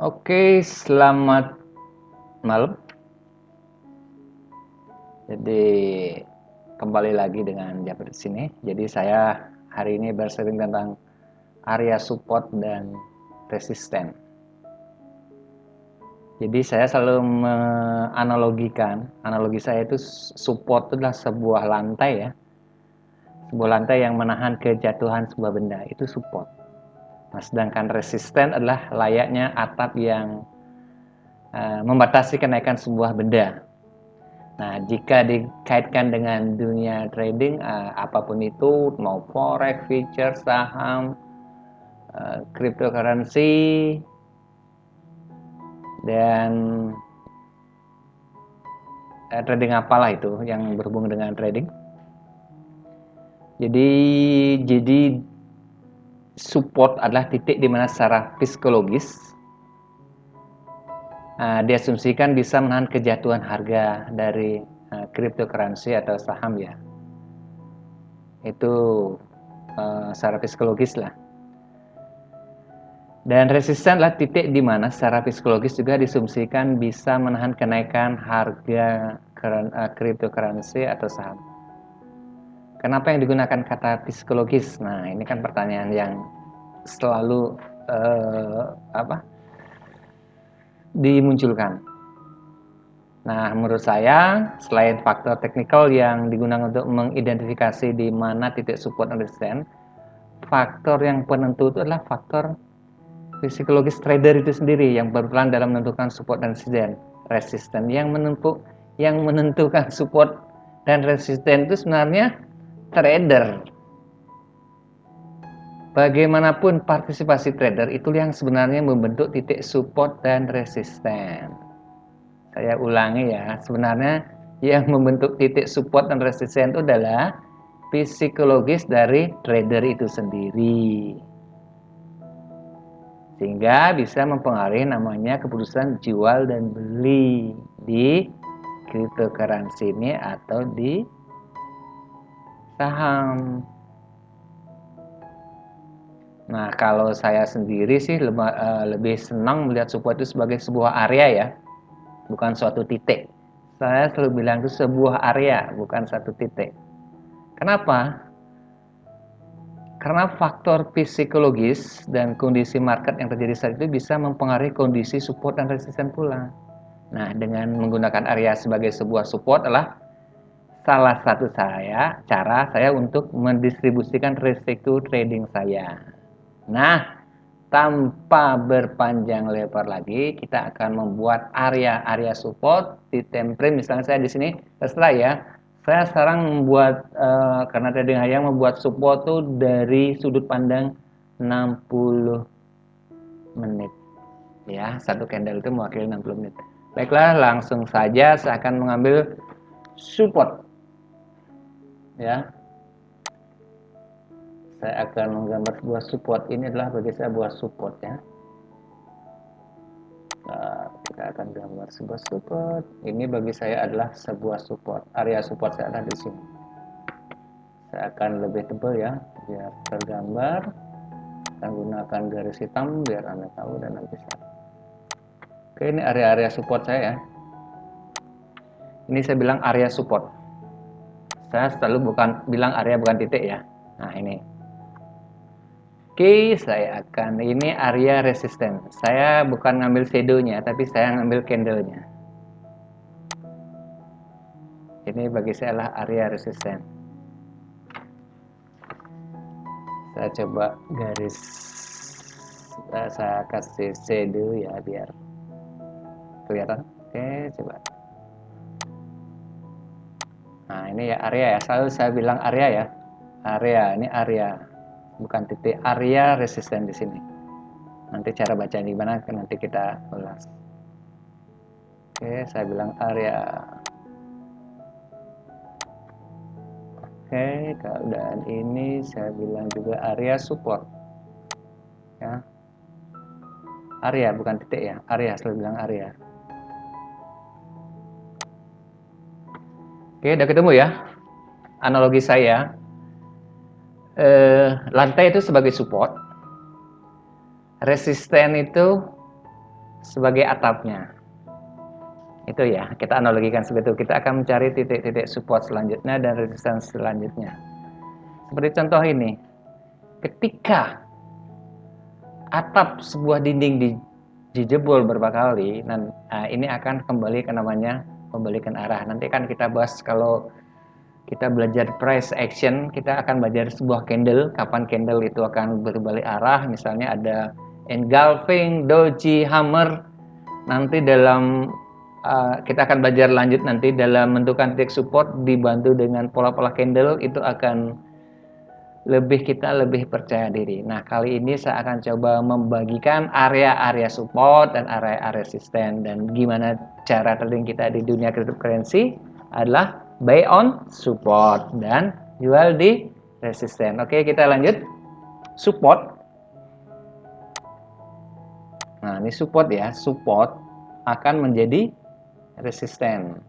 Oke, selamat malam. Jadi kembali lagi dengan Jabir di sini. Jadi saya hari ini bersharing tentang area support dan resisten. Jadi saya selalu menganalogikan, analogi saya itu support itu adalah sebuah lantai ya. Sebuah lantai yang menahan kejatuhan sebuah benda, itu support. Nah, sedangkan resisten adalah layaknya atap yang membatasi kenaikan sebuah benda. Nah, jika dikaitkan dengan dunia trading, apapun itu, mau forex, futures, saham, cryptocurrency, dan trading apalah itu yang berhubungan dengan trading. Jadi support adalah titik di mana secara psikologis diasumsikan bisa menahan kejatuhan harga dari cryptocurrency atau saham ya. Itu secara psikologis lah. Dan resisten adalah titik di mana secara psikologis juga disumsikan bisa menahan kenaikan harga cryptocurrency atau saham. Kenapa yang digunakan kata psikologis? Nah, ini kan pertanyaan yang selalu dimunculkan. Nah, menurut saya, selain faktor teknikal yang digunakan untuk mengidentifikasi di mana titik support dan resisten, faktor yang penentu itu adalah faktor psikologis trader itu sendiri yang berperan dalam menentukan support dan resisten. Yang menentukan support dan resisten itu sebenarnya trader. Bagaimanapun partisipasi trader itu yang sebenarnya membentuk titik support dan resisten. Saya ulangi ya, sebenarnya yang membentuk titik support dan resisten itu adalah psikologis dari trader itu sendiri. Sehingga bisa mempengaruhi namanya keputusan jual dan beli di cryptocurrency ini atau di saham. Nah, kalau saya sendiri sih lebih senang melihat support itu sebagai sebuah area ya, bukan suatu titik. Saya selalu bilang itu sebuah area, bukan satu titik. Kenapa? Karena faktor psikologis dan kondisi market yang terjadi saat itu bisa mempengaruhi kondisi support dan resisten pula. Nah, dengan menggunakan area sebagai sebuah support adalah salah satu cara saya untuk mendistribusikan risiko trading saya. Nah, tanpa berpanjang lebar lagi, kita akan membuat area-area support di time frame. Misalnya saya di sini terserah ya. Saya sekarang membuat karena trading harian membuat support tuh dari sudut pandang 60 menit. Ya, satu candle itu mewakili 60 menit. Baiklah, langsung saja saya akan mengambil support. Ya. Saya akan menggambar sebuah support. Ini adalah bagi saya sebuah support ya. Kita akan gambar sebuah support. Ini bagi saya adalah sebuah support. Area support saya ada di sini. Saya akan lebih tebal ya, biar tergambar. Saya gunakan garis hitam biar Anda tahu dan nanti bisa. Oke, ini area-area support saya ya. Ini saya bilang area support. Saya selalu bilang area bukan titik ya. Nah, ini. Oke, ini area resisten. Saya bukan ngambil shadow-nya, tapi saya ngambil candle-nya. Ini bagi saya adalah area resisten. Saya coba garis, saya kasih shadow ya biar kelihatan. Oke, coba. Nah, ini ya area ya. Selalu saya bilang area ya. Area, ini area. Bukan titik, area resisten di sini. Nanti cara baca di mana nanti kita ulas. Oke, saya bilang area. Oke, keadaan ini saya bilang juga area support. Ya. Area bukan titik ya, area, selalu bilang area. Oke, udah ketemu ya. Analogi saya. Lantai itu sebagai support, resisten itu sebagai atapnya. Itu ya, kita analogikan seperti itu. Kita akan mencari titik-titik support selanjutnya dan resistance selanjutnya. Seperti contoh ini, ketika atap sebuah dinding dijebol beberapa kali, nah ini akan kembali ke namanya membalikan arah. Nanti kan kita bahas kalau kita belajar price action, kita akan belajar sebuah candle, kapan candle itu akan berbalik arah. Misalnya ada engulfing, doji, hammer. Nanti dalam kita akan belajar lanjut nanti dalam menentukan titik support dibantu dengan pola-pola candle, itu akan kita lebih percaya diri. Nah, kali ini saya akan coba membagikan area-area support dan area-area resisten, dan gimana cara trading kita di dunia cryptocurrency adalah buy on support dan jual di resisten. Oke, kita lanjut. Support. Nah, ini support ya. Support akan menjadi resisten.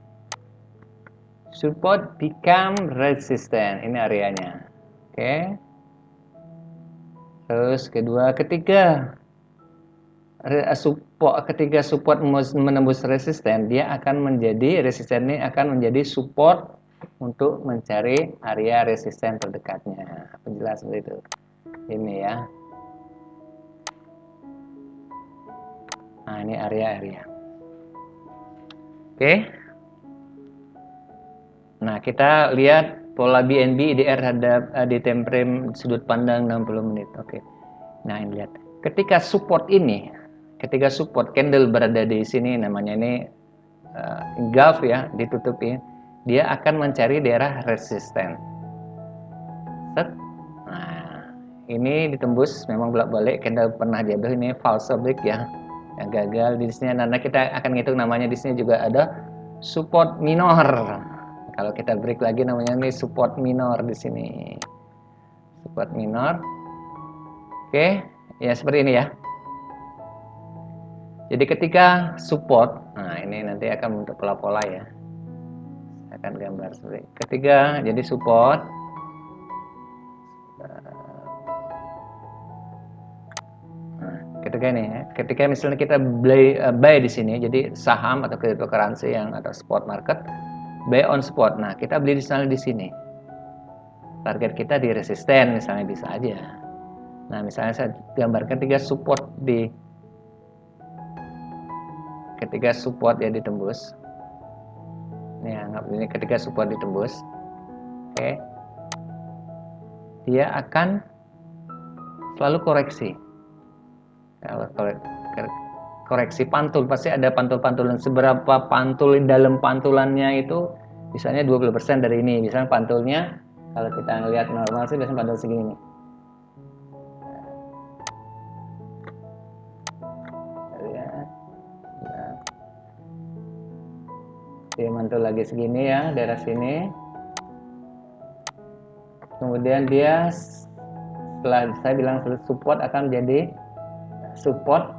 Support become resisten. Ini areanya. Oke. Terus ketiga support menembus resisten, dia akan menjadi resisten ini akan menjadi support untuk mencari area resisten terdekatnya. Penjelas seperti itu. Ini ya. Nah, ini area-area. Oke. Nah, kita lihat pola BNB IDR terhadap di time frame sudut pandang 60 menit. Oke. Nah, ini lihat. Ketika support candle berada di sini, namanya ini engulf ya, ditutupi, dia akan mencari daerah resisten. Set. Nah, ini ditembus, memang bolak-balik candle pernah jatuh, ini false break ya, yang gagal di sini. Karena kita akan ngitung namanya di sini juga ada support minor. Kalau kita break lagi namanya ini support minor di sini. Support minor. Oke, ya seperti ini ya. Jadi ketika support, nah ini nanti akan bentuk pola-pola ya. Saya akan gambar seperti ketiga, jadi support. Nah, ketika ini ya, ketika misalnya kita buy di sini, jadi saham atau cryptocurrency yang atau spot market, buy on spot. Nah, kita beli di sana di sini. Target kita di resisten misalnya bisa aja. Nah, misalnya saya gambarkan ketika support ya ditembus. Ini anggap ini ketika support ditembus. Oke. Dia akan selalu koreksi. Kalau koreksi pantul pasti ada pantul-pantulan. Seberapa pantul dalam pantulannya itu misalnya 20% dari ini. Misalnya pantulnya kalau kita lihat normal sih biasanya pantul segini nih. Dia mantul lagi segini ya, daerah sini. Kemudian dia setelah saya bilang support akan menjadi support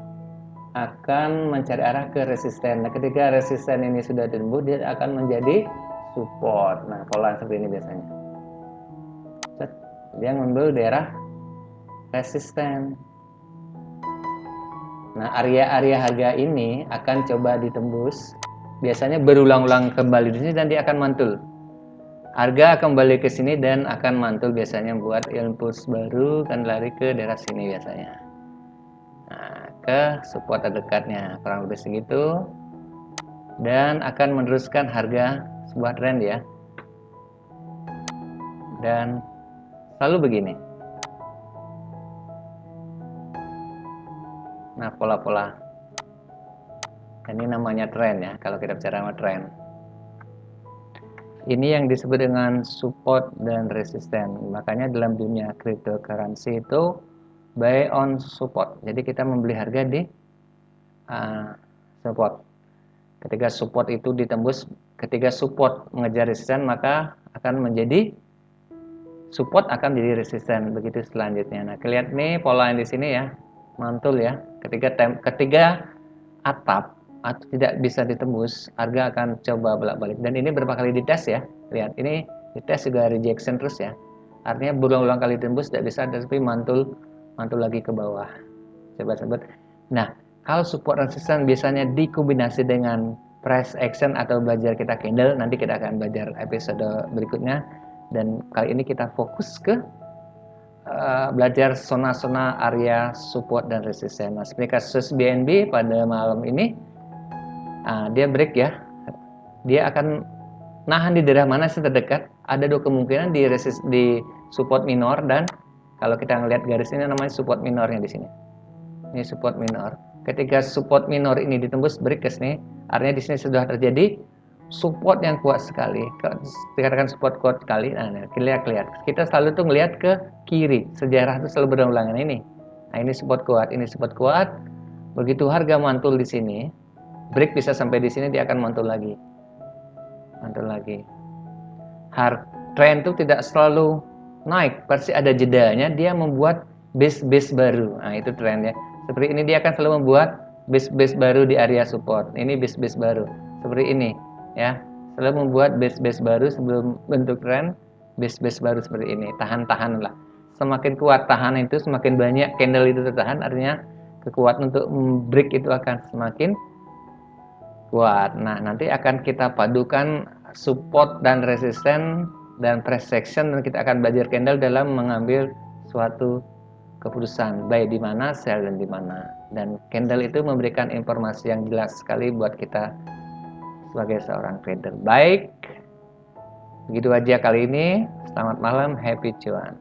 akan mencari arah ke resisten. Nah, ketika resisten ini sudah ditembus, dia akan menjadi support. Nah, pola seperti ini biasanya. Dia ngambil daerah resisten. Nah, area-area harga ini akan coba ditembus. Biasanya berulang-ulang kembali di sini dan dia akan mantul. Harga kembali ke sini dan akan mantul biasanya buat impuls baru kan lari ke daerah sini biasanya. Nah, ke support terdekatnya kurang lebih segitu dan akan meneruskan harga sebuah trend ya. Dan selalu begini. Nah, pola-pola. Ini namanya trend ya, kalau kita bicara sama trend. Ini yang disebut dengan support dan resisten. Makanya dalam dunia cryptocurrency itu buy on support. Jadi kita membeli harga di support. Ketika support itu ditembus, ketika support mengejar resisten, maka akan menjadi support akan menjadi resisten. Begitu selanjutnya. Nah, kelihatan nih pola yang di sini ya, mantul ya. Ketika atap atau tidak bisa ditembus, harga akan coba bolak-balik. Dan ini berapa kali dites ya. Lihat, ini dites juga rejection terus ya. Artinya berulang-ulang kali ditembus tidak bisa, tapi mantul lagi ke bawah. Coba sebut. Nah, Kalau support resistance biasanya dikombinasi dengan price action atau belajar kita candle, nanti kita akan belajar episode berikutnya. Dan kali ini kita fokus ke belajar zona-zona area support dan resistance. Nah, seperti kasus BNB pada malam ini, dia break ya, dia akan nahan di daerah mana sih terdekat. Ada dua kemungkinan, di support minor, dan kalau kita ngelihat garis ini namanya support minornya di sini. Ini support minor. Ketika support minor ini ditembus break ke sini, artinya di sini sudah terjadi support yang kuat sekali. Dikatakan support kuat sekali. Nah, lihat. Kita selalu tuh ngelihat ke kiri. Sejarah itu selalu berulang-ulangan ini. Nah, ini support kuat, ini support kuat. Begitu harga mantul di sini, break bisa sampai di sini, dia akan mantul lagi. Trend itu tidak selalu naik, pasti ada jedanya, dia membuat base baru. Nah, itu trendnya. Seperti ini dia akan selalu membuat base baru di area support. Ini base baru. Seperti ini, ya. Selalu membuat base baru sebelum bentuk trend, base baru seperti ini. Tahan-tahan lah. Semakin kuat tahan itu, semakin banyak candle itu tertahan, artinya kekuatan untuk break itu akan semakin kuat. Nah, nanti akan kita padukan support dan resisten dan price action, dan kita akan belajar candle dalam mengambil suatu keputusan, baik di mana sell dan di mana. Dan candle itu memberikan informasi yang jelas sekali buat kita sebagai seorang trader. Baik, begitu aja kali ini. Selamat malam, happy cuan.